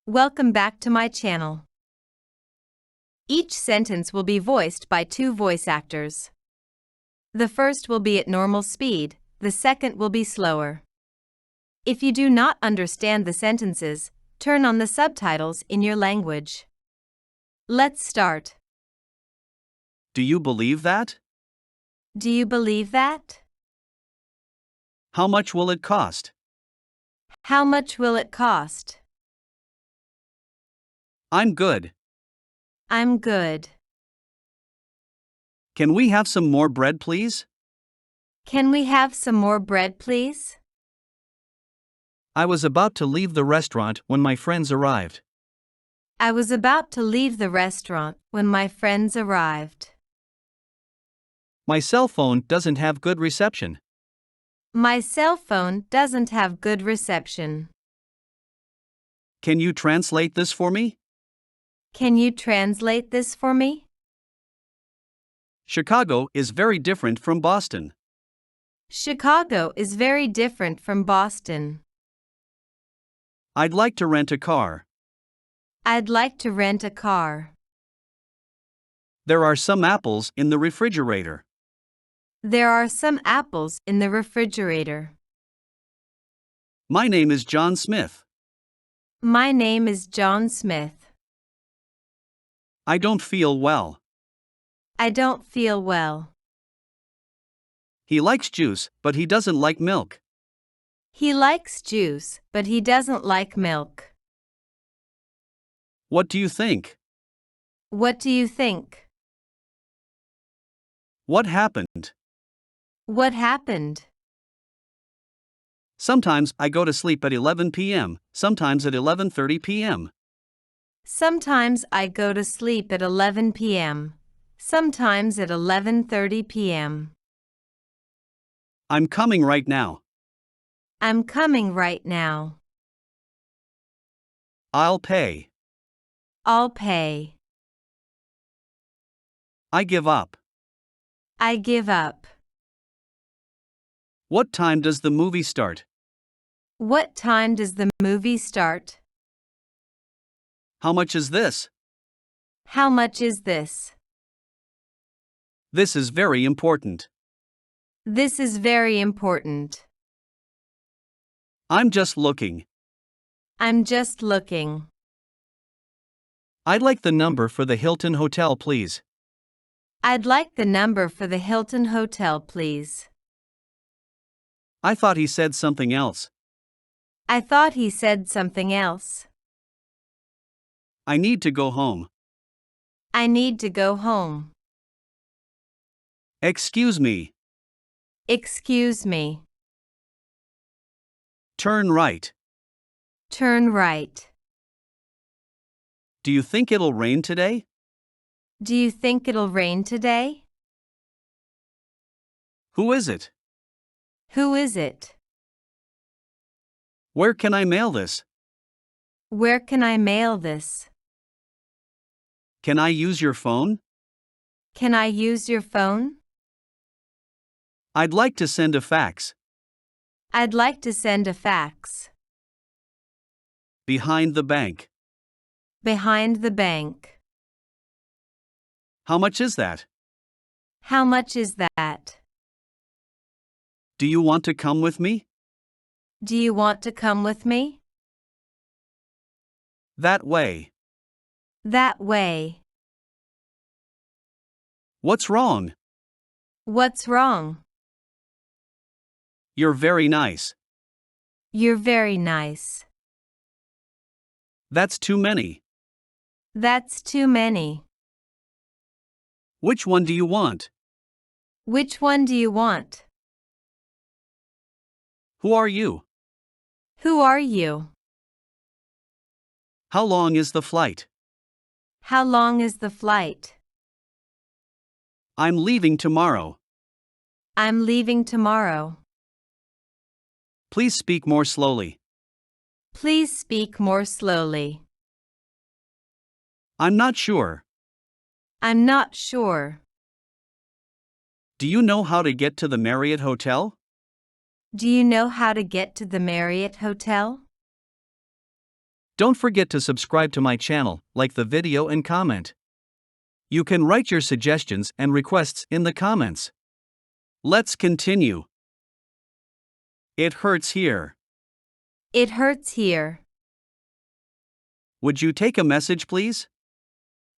Welcome back to my channel. Each sentence will be voiced by two voice actors. The first will be at normal speed, the second will be slower. If you do not understand the sentences, turn on the subtitles in your language. Let's start. Do you believe that? Do you believe that? How much will it cost? How much will it cost? I'm good. I'm good. Can we have some more bread, please? Can we have some more bread, please? I was about to leave the restaurant when my friends arrived. I was about to leave the restaurant when my friends arrived. My cell phone doesn't have good reception. My cell phone doesn't have good reception. Can you translate this for me? Can you translate this for me? Chicago is very different from Boston. Chicago is very different from Boston. I'd like to rent a car. I'd like to rent a car. There are some apples in the refrigerator. There are some apples in the refrigerator. My name is John Smith. My name is John Smith. I don't feel well. I don't feel well. He likes juice, but he doesn't like milk. He likes juice, but he doesn't like milk. What do you think? What do you think? What happened? What happened? Sometimes I go to sleep at 11 p.m., sometimes at 11:30 p.m. Sometimes I go to sleep at 11 p.m. Sometimes at 11:30 p.m. I'm coming right now. I'm coming right now. I'll pay. I'll pay. I give up. I give up. What time does the movie start? What time does the movie start? How much is this? How much is this? This is very important. This is very important. I'm just looking. I'm just looking. I'd like the number for the Hilton Hotel, please. I'd like the number for the Hilton Hotel, please. I thought he said something else. I thought he said something else. I need to go home. I need to go home. Excuse me. Excuse me. Turn right. Turn right. Do you think it'll rain today? Do you think it'll rain today? Who is it? Who is it? Where can I mail this? Where can I mail this? Can I use your phone? Can I use your phone? I'd like to send a fax. I'd like to send a fax. Behind the bank. Behind the bank. How much is that? How much is that? Do you want to come with me? Do you want to come with me? That way. That way. What's wrong? What's wrong? You're very nice. You're very nice. That's too many. That's too many. Which one do you want? Which one do you want? Who are you? Who are you? How long is the flight? How long is the flight? I'm leaving tomorrow. I'm leaving tomorrow. Please speak more slowly. Please speak more slowly. I'm not sure. I'm not sure. Do you know how to get to the Marriott Hotel? Do you know how to get to the Marriott Hotel? Don't forget to subscribe to my channel, like the video and comment. You can write your suggestions and requests in the comments. Let's continue. It hurts here. It hurts here. Would you take a message, please?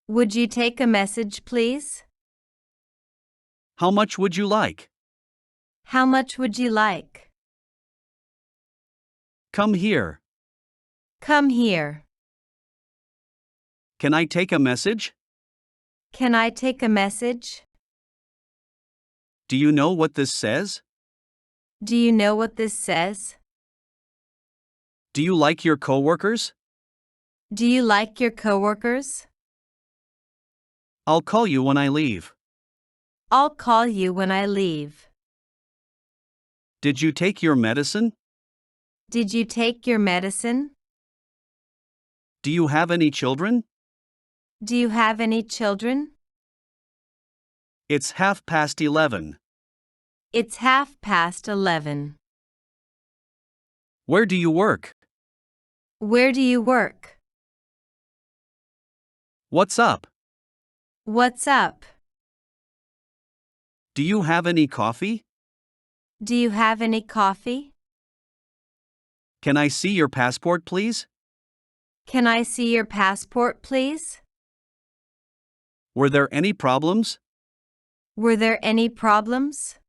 Would you take a message, please? How much would you like? How much would you like? Come here. Come here. Can I take a message? Can I take a message? Do you know what this says? Do you know what this says? Do you like your coworkers? Do you like your coworkers? I'll call you when I leave. I'll call you when I leave. Did you take your medicine? Did you take your medicine? Do you have any children? Do you have any children? It's 11:30. It's 11:30. Where do you work? Where do you work? What's up? What's up? Do you have any coffee? Do you have any coffee? Can I see your passport, please? Can I see your passport, please? Were there any problems? Were there any problems?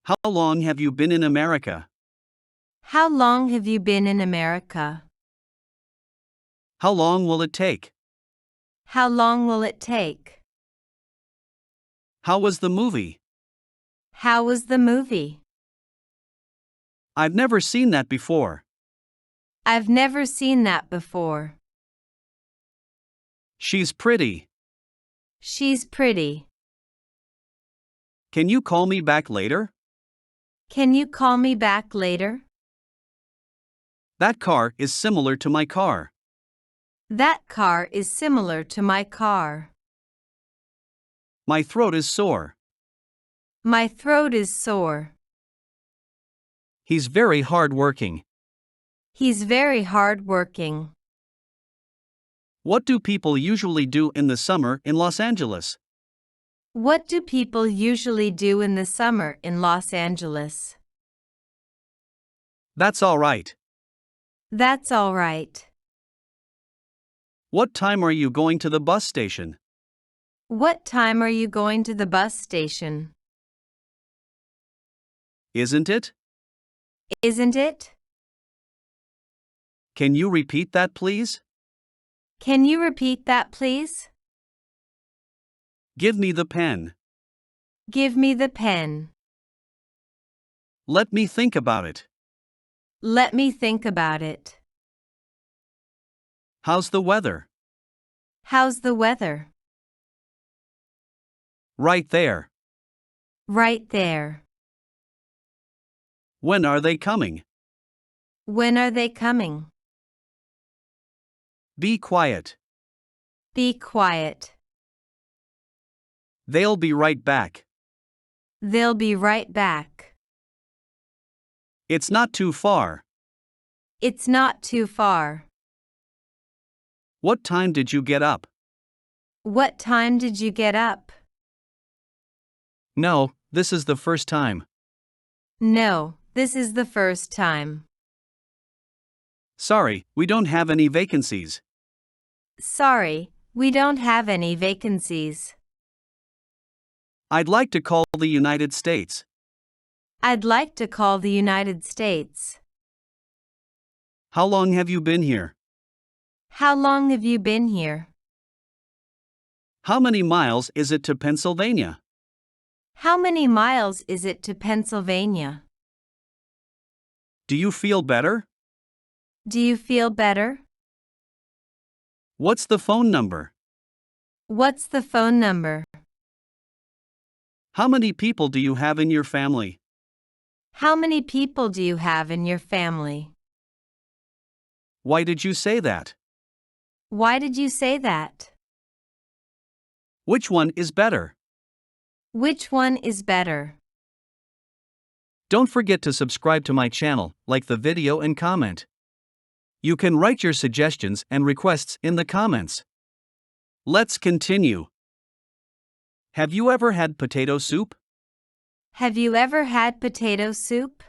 How long have you been in America? How long have you been in America? How long will it take? How long will it take? How was the movie? How was the movie? I've never seen that before. I've never seen that before. She's pretty. She's pretty. Can you call me back later? Can you call me back later? That car is similar to my car. That car is similar to my car. My throat is sore. My throat is sore. He's very hard-working. He's very hard-working. What do people usually do in the summer in Los Angeles? What do people usually do in the summer in Los Angeles? That's all right. That's all right. What time are you going to the bus station? What time are you going to the bus station? Isn't it? Isn't it? Can you repeat that, please? Can you repeat that, please? Give me the pen. Give me the pen. Let me think about it. Let me think about it. How's the weather? How's the weather? Right there. Right there. When are they coming? When are they coming? Be quiet. Be quiet. They'll be right back. They'll be right back. It's not too far. It's not too far. What time did you get up? What time did you get up? No, this is the first time. No, this is the first time. Sorry, we don't have any vacancies. Sorry, we don't have any vacancies. I'd like to call the United States. I'd like to call the United States. How long have you been here? How long have you been here? How many miles is it to Pennsylvania? How many miles is it to Pennsylvania? Do you feel better? Do you feel better? What's the phone number? What's the phone number? How many people do you have in your family? How many people do you have in your family? Why did you say that? Why did you say that? Which one is better? Which one is better? Don't forget to subscribe to my channel, like the video and comment. You can write your suggestions and requests in the comments. Let's continue. Have you ever had potato soup? Have you ever had potato soup?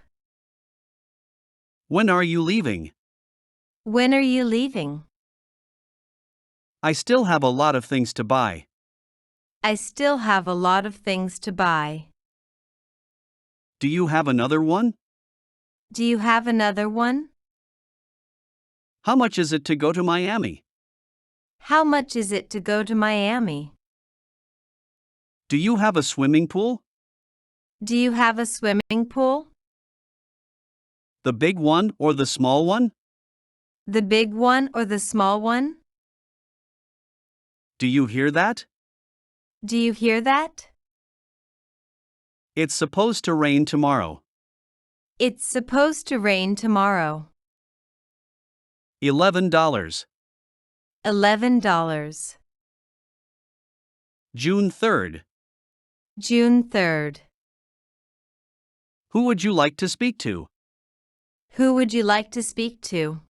When are you leaving? When are you leaving? I still have a lot of things to buy. I still have a lot of things to buy. Do you have another one? Do you have another one? How much is it to go to Miami? How much is it to go to Miami? Do you have a swimming pool? Do you have a swimming pool? The big one or the small one? The big one or the small one? Do you hear that? Do you hear that? It's supposed to rain tomorrow. It's supposed to rain tomorrow. $11. $11. June 3rd. June 3rd. Who would you like to speak to? Who would you like to speak to?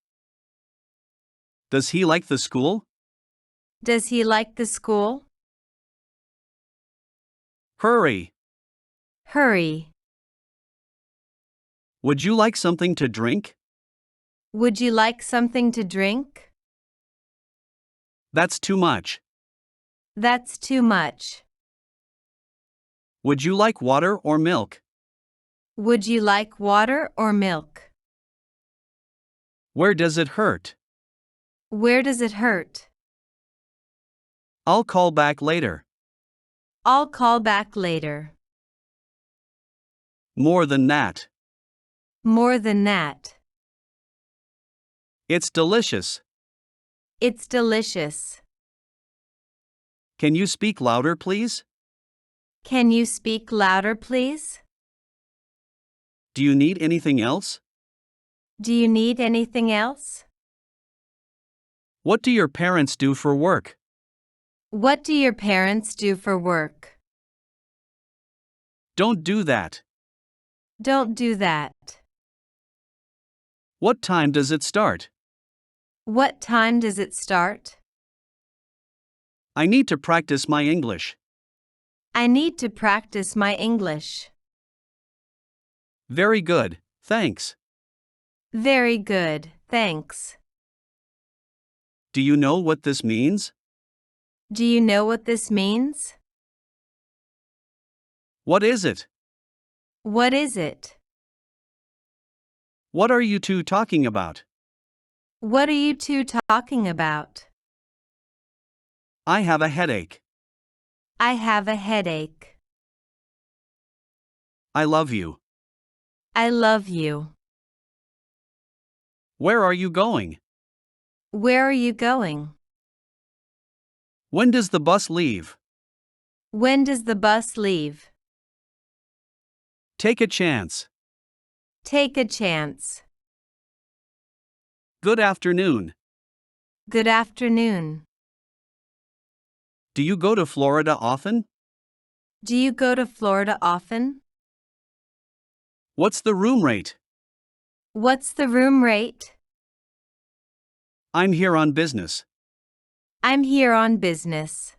Does he like the school? Does he like the school? Hurry. Hurry. Would you like something to drink? Would you like something to drink? That's too much. That's too much. Would you like water or milk? Would you like water or milk? Where does it hurt? Where does it hurt? I'll call back later. I'll call back later. More than that. More than that. It's delicious. It's delicious. Can you speak louder, please? Can you speak louder, please? Do you need anything else? Do you need anything else? What do your parents do for work? What do your parents do for work? Don't do that. Don't do that. What time does it start? What time does it start? I need to practice my English. I need to practice my English. Very good, thanks. Very good, thanks. Do you know what this means? Do you know what this means? What is it? What is it? What are you two talking about? What are you two talking about? I have a headache. I have a headache. I love you. I love you. Where are you going? Where are you going? When does the bus leave? When does the bus leave? Take a chance. Take a chance. Good afternoon. Good afternoon. Do you go to Florida often? Do you go to Florida often? What's the room rate? What's the room rate? I'm here on business. I'm here on business.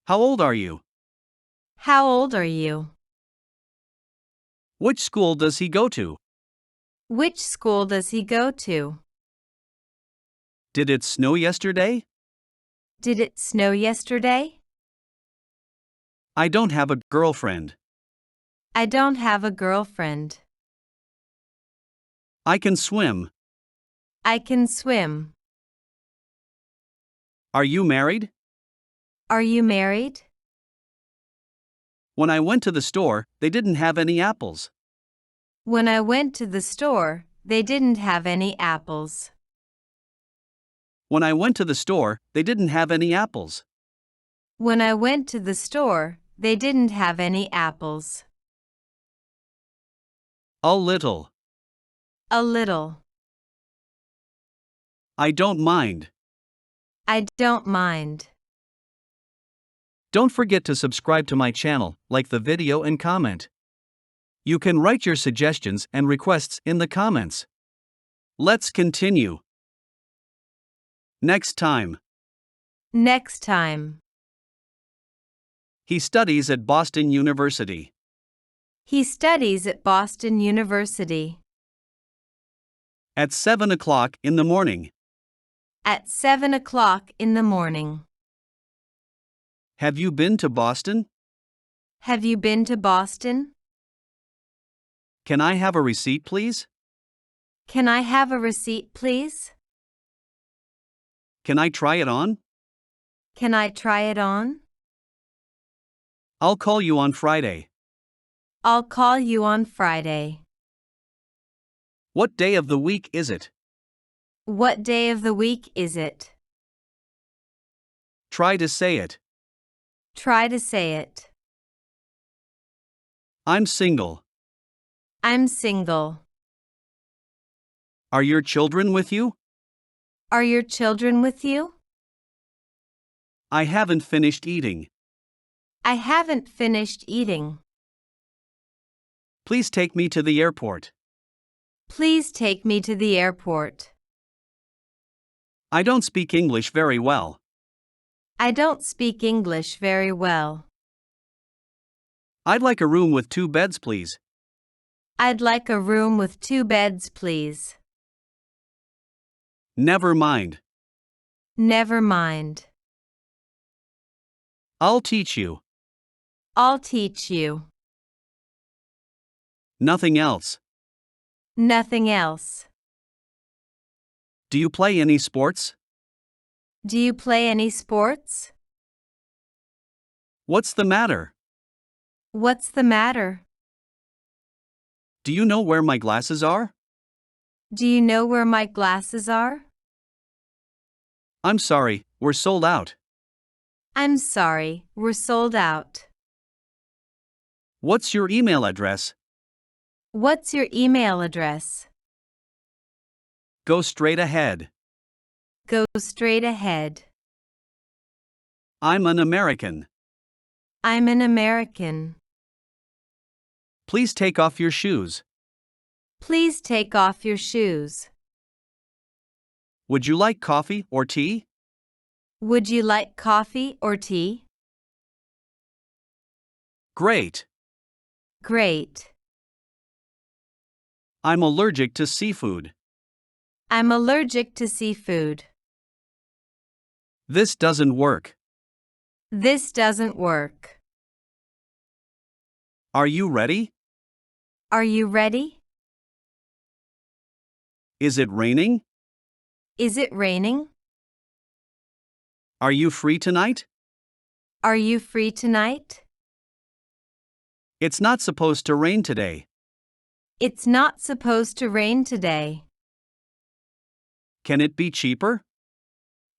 How old are you? How old are you? Which school does he go to? Which school does he go to? Did it snow yesterday? Did it snow yesterday? I don't have a girlfriend. I don't have a girlfriend. I can swim. I can swim. Are you married? Are you married? When I went to the store, they didn't have any apples. When I went to the store, they didn't have any apples. When I went to the store, they didn't have any apples. When I went to the store, they didn't have any apples. A little. A little. I don't mind. I don't mind. Don't forget to subscribe to my channel, like the video and comment. You can write your suggestions and requests in the comments. Let's continue. Next time. Next time. He studies at Boston University. He studies at Boston University. At 7 o'clock in the morning. At 7 o'clock in the morning. Have you been to Boston? Have you been to Boston? Can I have a receipt, please? Can I have a receipt, please? Can I try it on? Can I try it on? I'll call you on Friday. I'll call you on Friday. What day of the week is it? What day of the week is it? Try to say it. Try to say it. I'm single. I'm single. Are your children with you? Are your children with you? I haven't finished eating. I haven't finished eating. Please take me to the airport. Please take me to the airport. I don't speak English very well. I don't speak English very well. I'd like a room with 2 beds, please. I'd like a room with 2 beds, please. Never mind. Never mind. I'll teach you. I'll teach you. Nothing else. Nothing else. Do you play any sports? Do you play any sports? What's the matter? What's the matter? Do you know where my glasses are? Do you know where my glasses are? I'm sorry, we're sold out. I'm sorry, we're sold out. What's your email address? What's your email address? Go straight ahead. Go straight ahead. I'm an American. I'm an American. Please take off your shoes. Please take off your shoes. Would you like coffee or tea? Would you like coffee or tea? Great. Great. I'm allergic to seafood. I'm allergic to seafood. This doesn't work. This doesn't work. Are you ready? Are you ready? Is it raining? Is it raining? Are you free tonight? Are you free tonight? It's not supposed to rain today. It's not supposed to rain today. Can it be cheaper?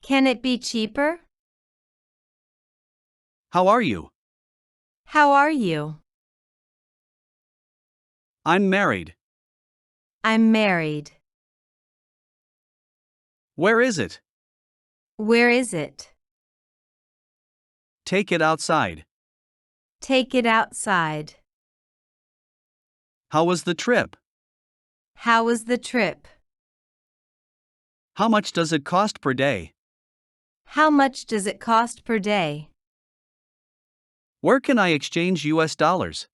Can it be cheaper? How are you? How are you? I'm married. I'm married. Where is it? Where is it? Take it outside. Take it outside. How was the trip? How was the trip? How much does it cost per day? How much does it cost per day? Where can I exchange US dollars?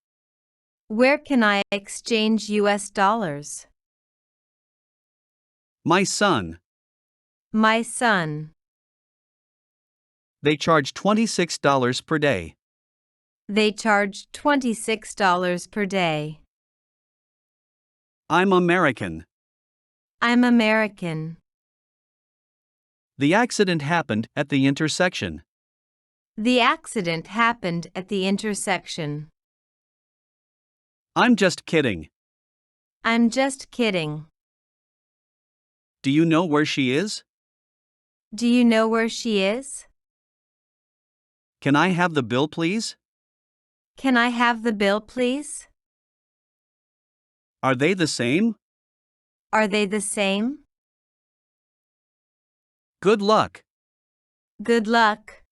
Where can I exchange US dollars? My son. My son. They charge $26 per day. They charge $26 per day. I'm American. I'm American. The accident happened at the intersection. The accident happened at the intersection. I'm just kidding. I'm just kidding. Do you know where she is? Do you know where she is? Can I have the bill, please? Can I have the bill, please? Are they the same? Are they the same? Good luck. Good luck.